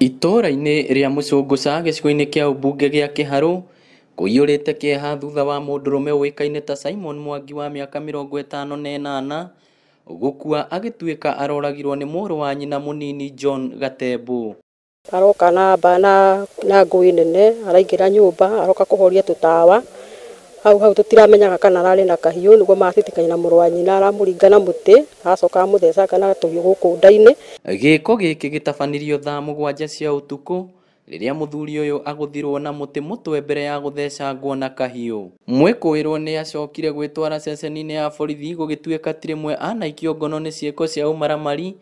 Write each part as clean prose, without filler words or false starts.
Itũra-inĩ rĩa Mũcũngũca gĩcigo-inĩ kĩa ũmbunge gĩa Kĩharũ kũiyũrĩte kĩeha thutha wa mũndũrũme ũĩkaine ta Simon Mwangi wa mĩaka 58 gũkua agĩtuĩka aroragirwo nĩ mũrũ wa nyina mũnini John Gatembũ. Aroka na bana na ngui nene araingĩra nyũmba aroka kũhoria tũtawa hau tũtiramenyaga kana ararĩ na kahiũ nĩguo matĩtĩkanya na mũrũ wa nyina aramũringa na mũtĩ acoka amũtheca kana tũhiũ gũkũ nda-inĩ. Gĩko gĩkĩ gĩtabanirio thaa 7 cia ũtukũ rĩrĩa mũthuri ũyũ agũthirwo na mũtĩ mũtwe mbere ya gũthecangwo na kahiũ. Mwĩkũĩrwo nĩ acokire gwĩtwara ceceni-inĩ ya borithi gũgĩtuĩka ti rĩmwe anaikio ngono nĩ ciĩko cia ũmaramari,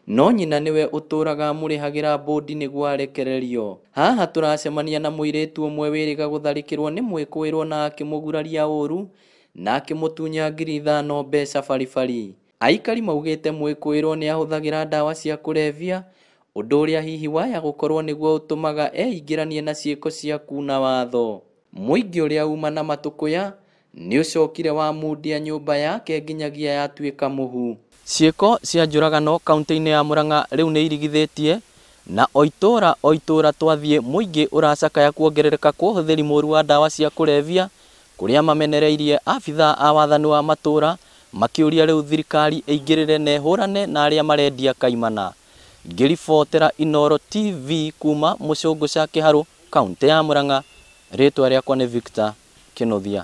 no nyina nĩwe ũtũraga amũrĩhagĩra bondi nĩguo arekererio. Haha tũracemania na mũirĩtu ũmwe wĩrĩga gũtharĩkĩrwo nĩ mwĩkũĩrwo na akĩmũguraria ũru na akĩmũtunya ngiri 5 mbeca baribari. Aikari maugĩte mwĩkũĩrwo nĩ ahũthagĩra ndawa cia kũrebia, ũndũ ũrĩa hihi waya gũkorwo nĩguo ũtũmaga eingĩranie na ciĩko cia kuna watho. Mũingĩ ũrĩa uma na matũkũya nĩ ũcokire wamundia nyũmba yake nginyagia yatuĩka mũhu. Ciĩko cia njũragano kaunti-inĩ ya Mũrang'a rĩu nĩ irigithĩtie, na o itũra twathiĩ mũingĩ ũracakaya kuongerereka kwa ũhũthĩri mũru wa ndawa cia kũrebia, kũrĩa mamenereirie abithaa a wathani wa matũra makĩũria rĩu thirikari ĩingĩrĩre na ĩhũrane na arĩa marendia kaimana. Ngĩribotera Inooro TV kuma Mũcũngũca Kĩharũ, kaunti ya Mũrang'a, rĩtwa rĩakwa nĩ Victor Kĩnuthia.